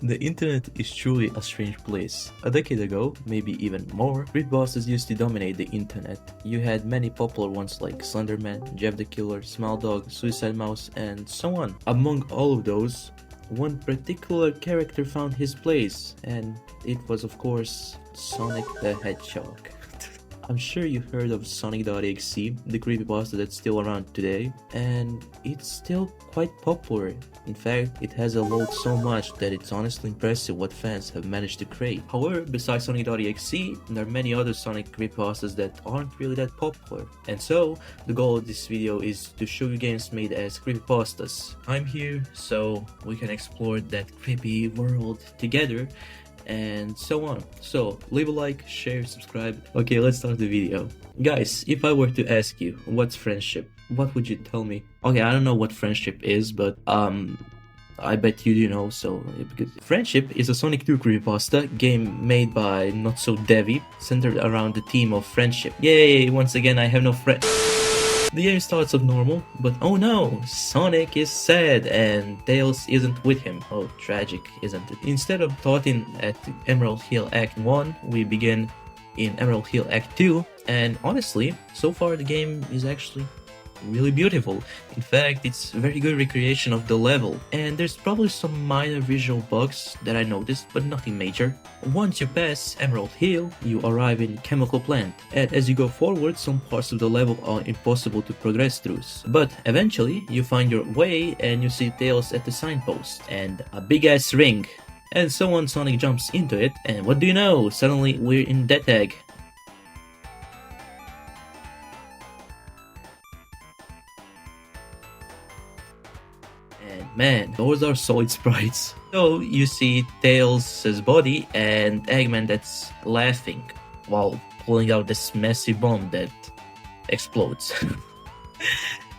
The internet is truly a strange place. A decade ago, maybe even more, creepypastas used to dominate the internet. You had many popular ones like Slenderman, Jeff the Killer, Small Dog, Suicide Mouse, and so on. Among all of those, one particular character found his place, and it was of course Sonic the Hedgehog. I'm sure you heard of Sonic.EXE, the creepypasta that's still around today, and it's still quite popular. In fact, it has evolved so much that it's honestly impressive what fans have managed to create. However, besides Sonic.EXE, there are many other Sonic creepypastas that aren't really that popular. And so, the goal of this video is to show you games made as creepypastas. I'm here so we can explore that creepy world together, and so on. So leave a like, share, subscribe. Okay, let's start the video. Guys, if I were to ask you what's friendship, what would you tell me? Okay, I don't know what friendship is, but I bet you do know. So because Friendship is a Sonic 2 creepypasta game made by Not So Devi, centered around the theme of friendship. Yay, once again I have no friend. The game starts off normal, but oh no, Sonic is sad and Tails isn't with him. Oh, tragic, isn't it? Instead of starting at Emerald Hill Act 1, we begin in Emerald Hill Act 2, and honestly, so far the game is actually really beautiful. In fact, it's a very good recreation of the level, and there's probably some minor visual bugs that I noticed, but nothing major. Once you pass Emerald Hill, you arrive in Chemical Plant, and as you go forward, some parts of the level are impossible to progress through. But eventually, you find your way and you see Tails at the signpost, and a big ass ring. And so on, Sonic jumps into it, and what do you know? Suddenly we're in Death Egg. And man, those are solid sprites. So you see Tails' body and Eggman that's laughing while pulling out this massive bomb that explodes.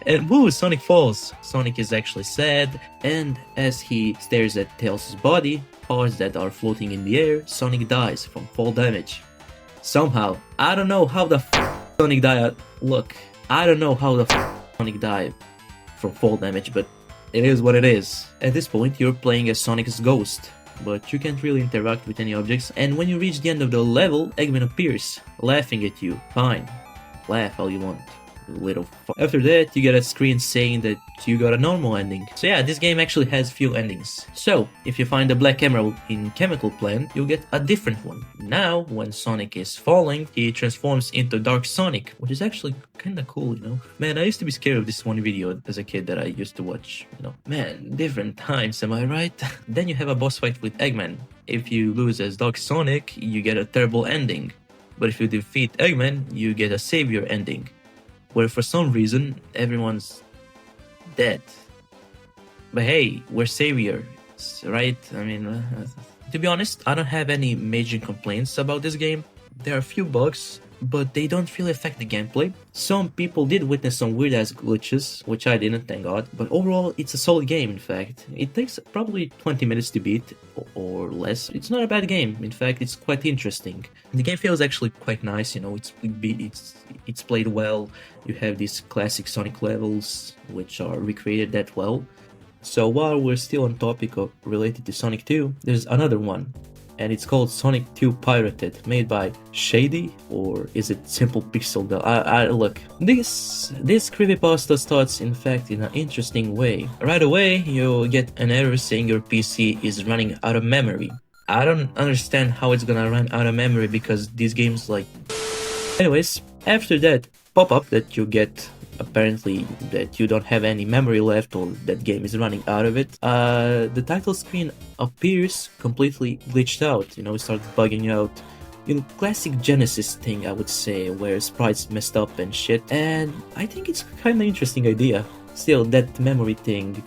And woo, Sonic falls. Sonic is actually sad, and as he stares at Tails' body, parts that are floating in the air, Sonic dies from fall damage. Somehow, I don't know how the Sonic died. Look, I don't know how the Sonic died from fall damage, but it is what it is. At this point, you're playing as Sonic's ghost, but you can't really interact with any objects, and when you reach the end of the level, Eggman appears, laughing at you. Fine, laugh all you want, you little After that, you get a screen saying that you got a normal ending. So yeah, this game actually has few endings. So, if you find a black emerald in Chemical Plant, you'll get a different one. Now, when Sonic is falling, he transforms into Dark Sonic, which is actually kinda cool, you know? Man, I used to be scared of this one video as a kid that I used to watch, you know? Man, different times, am I right? Then you have a boss fight with Eggman. If you lose as Dark Sonic, you get a terrible ending. But if you defeat Eggman, you get a savior ending, where for some reason, everyone's dead. But hey, we're saviors, right? I mean, to be honest, I don't have any major complaints about this game. There are a few bugs, but they don't really affect the gameplay. Some people did witness some weird ass glitches, which I didn't, thank god. But overall, it's a solid game, in fact. It takes probably 20 minutes to beat, or less. It's not a bad game, in fact, it's quite interesting. The game feels actually quite nice, you know, it's played well. You have these classic Sonic levels, which are recreated that well. So while we're still on topic of related to Sonic 2, there's another one, and it's called Sonic 2 Pirated, made by Shady, or is it Simple Pixel? Look, this creepypasta starts in fact in an interesting way. Right away, you get an error saying your PC is running out of memory. I don't understand how it's gonna run out of memory because these games like... Anyways, after that pop-up that you get, apparently that you don't have any memory left or that game is running out of it, the title screen appears completely glitched out, you know, it starts bugging out. You know, classic Genesis thing, I would say, where sprites messed up and shit, and I think it's kind of interesting idea. Still, that memory thing,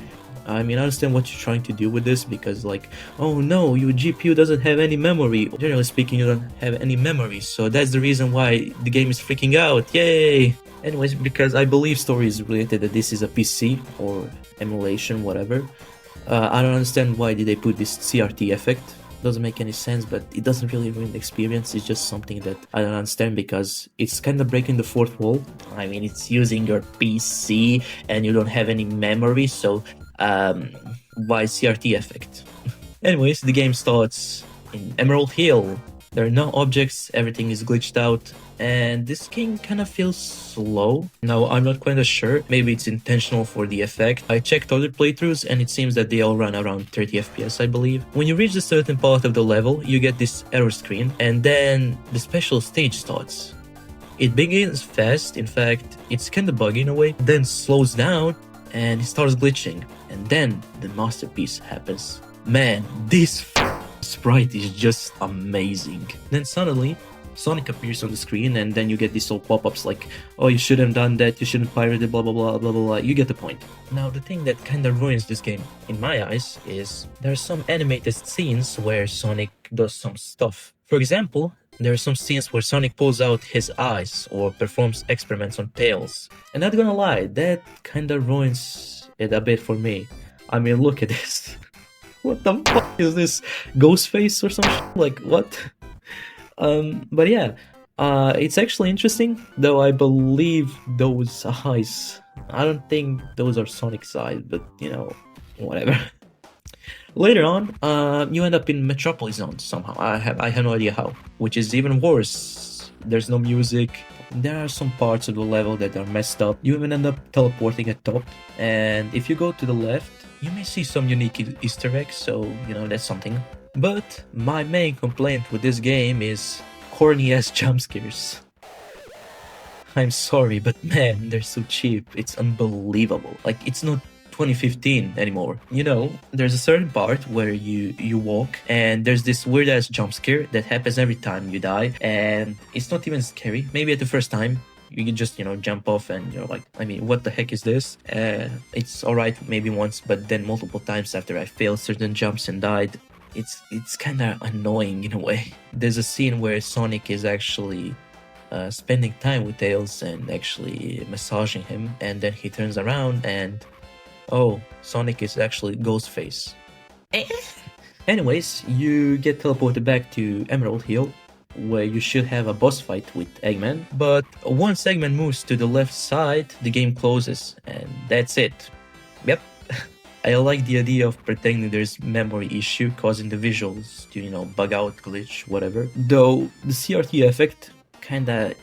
I mean, I understand what you're trying to do with this, because like, oh no, your GPU doesn't have any memory. Generally speaking, you don't have any memory, so that's the reason why the game is freaking out, yay! Anyways, because I believe story is related that this is a PC or emulation, whatever. I don't understand why did they put this CRT effect. Doesn't make any sense, but it doesn't really ruin the experience. It's just something that I don't understand because it's kind of breaking the fourth wall. I mean, it's using your PC and you don't have any memory, so why CRT effect? Anyways, the game starts in Emerald Hill. There are no objects, everything is glitched out, and this game kind of feels slow. Now, I'm not quite sure, maybe it's intentional for the effect. I checked other playthroughs and it seems that they all run around 30 FPS, I believe. When you reach a certain part of the level, you get this error screen, and then the special stage starts. It begins fast, in fact, it's kinda buggy in a way, then slows down, and it starts glitching, and then the masterpiece happens. Man, this sprite is just amazing. Then suddenly, Sonic appears on the screen, and then you get these all pop-ups like, oh, you shouldn't have done that, you shouldn't pirate it, blah blah blah blah blah blah. You get the point. Now, the thing that kinda ruins this game, in my eyes, is there are some animated scenes where Sonic does some stuff. For example, there are some scenes where Sonic pulls out his eyes or performs experiments on Tails. And not gonna lie, that kinda ruins it a bit for me. I mean, look at this. What the fuck is this? Ghostface or some shit? Like, what? But yeah, it's actually interesting, though I believe those eyes, I don't think those are Sonic's eyes, but you know, whatever. Later on, you end up in Metropolis Zone somehow. I have no idea how, which is even worse. There's no music. There are some parts of the level that are messed up. You even end up teleporting at top, and if you go to the left, you may see some unique Easter eggs, so you know, that's something. But my main complaint with this game is corny ass jump scares. I'm sorry, but man, they're so cheap. It's unbelievable. Like, it's not 2015 anymore. You know, there's a certain part where you walk and there's this weird ass jump scare that happens every time you die, and it's not even scary. Maybe at the first time you can just, you know, jump off and you're like, I mean, what the heck is this? It's alright maybe once, but then multiple times after I failed certain jumps and died, it's kind of annoying in a way. There's a scene where Sonic is actually spending time with Tails and actually massaging him, and then he turns around and oh, Sonic is actually Ghostface. Anyways, you get teleported back to Emerald Hill, where you should have a boss fight with Eggman, but once Eggman moves to the left side, the game closes, and that's it. Yep. I like the idea of pretending there's memory issue causing the visuals to, you know, bug out, glitch, whatever. Though the CRT effect kinda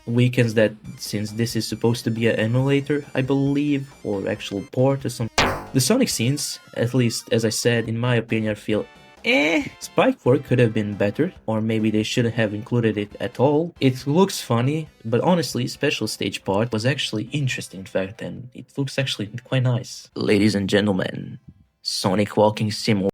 weakens that, since this is supposed to be an emulator, I believe, or actual port or something. The Sonic scenes, at least as I said, in my opinion, feel Spike work could have been better, or maybe they shouldn't have included it at all. It looks funny, but honestly, special stage part was actually interesting in fact, and it looks actually quite nice. Ladies and gentlemen, Sonic Walking Sim.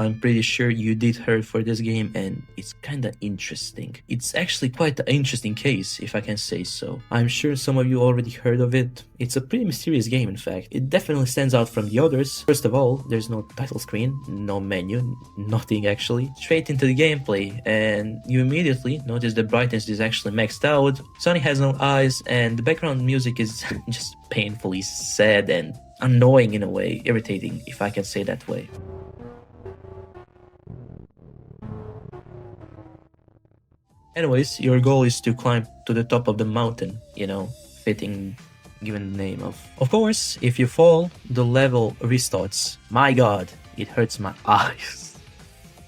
I'm pretty sure you did heard for this game, and it's kinda interesting. It's actually quite an interesting case, if I can say so. I'm sure some of you already heard of it. It's a pretty mysterious game, in fact. It definitely stands out from the others. First of all, there's no title screen, no menu, nothing actually. Straight into the gameplay, and you immediately notice the brightness is actually maxed out. Sonic has no eyes, and the background music is just painfully sad and annoying in a way, irritating, if I can say that way. Anyways, your goal is to climb to the top of the mountain, you know, fitting given the name of. Of course, if you fall, the level restarts. My god, it hurts my eyes.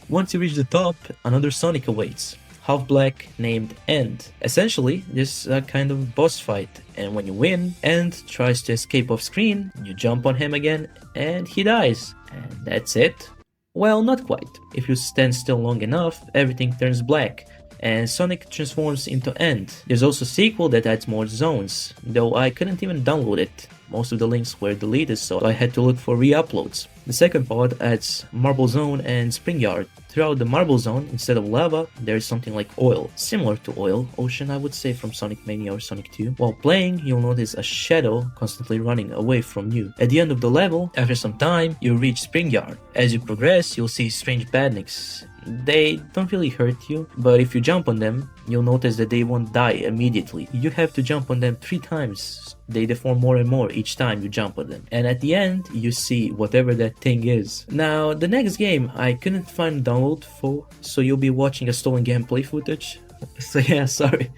Once you reach the top, another Sonic awaits, half black, named End. Essentially, this is a kind of boss fight, and when you win, End tries to escape off screen, you jump on him again, and he dies. And that's it? Well, not quite. If you stand still long enough, everything turns black, and Sonic transforms into End. There's also a sequel that adds more zones, though I couldn't even download it. Most of the links were deleted, so I had to look for re-uploads. The second part adds Marble Zone and Spring Yard. Throughout the Marble Zone, instead of lava, there is something like oil. Similar to oil, ocean I would say from Sonic Mania or Sonic 2. While playing, you'll notice a shadow constantly running away from you. At the end of the level, after some time, you reach Spring Yard. As you progress, you'll see strange badniks. They don't really hurt you, but if you jump on them, you'll notice that they won't die immediately. You have to jump on them 3 times. They deform more and more each time you jump on them. And at the end, you see whatever that thing is. Now, the next game I couldn't find a download for, so you'll be watching a stolen gameplay footage. So yeah, sorry.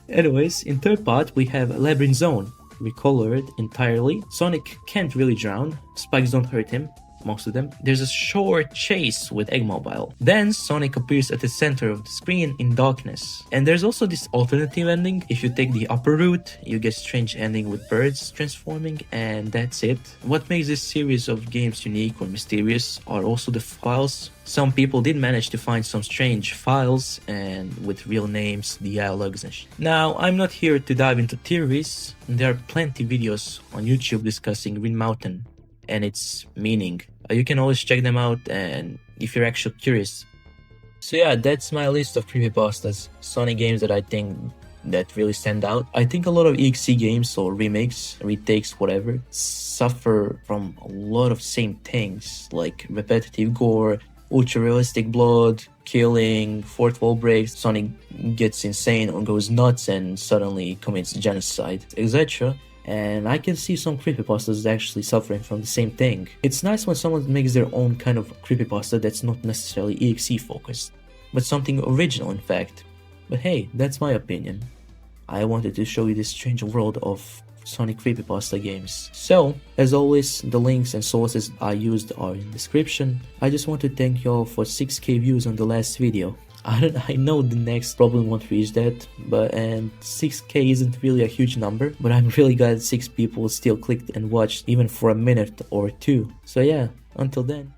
Anyways, in third part, we have Labyrinth Zone. Recolored entirely. Sonic can't really drown. Spikes don't hurt him. most of them, there's a short chase with Egg Mobile. Then Sonic appears at the center of the screen in darkness. And there's also this alternative ending. If you take the upper route, you get strange ending with birds transforming, and that's it. What makes this series of games unique or mysterious are also the files. Some people did manage to find some strange files and with real names, dialogues and Now, I'm not here to dive into theories. There are plenty videos on YouTube discussing Green Mountain and its meaning. You can always check them out and if you're actually curious. So yeah, that's my list of creepypastas, Sonic games that I think that really stand out. I think a lot of EXE games or remakes, retakes, whatever, suffer from a lot of same things like repetitive gore, ultra-realistic blood, killing, fourth wall breaks, Sonic gets insane or goes nuts and suddenly commits genocide, etc. And I can see some creepypastas actually suffering from the same thing. It's nice when someone makes their own kind of creepypasta that's not necessarily EXE focused, but something original in fact. But hey, that's my opinion. I wanted to show you this strange world of Sonic Creepypasta games. So, as always, the links and sources I used are in the description. I just want to thank y'all for 6k views on the last video. I know the next probably won't reach that, and 6k isn't really a huge number, but I'm really glad 6 people still clicked and watched even for a minute or two. So yeah, until then.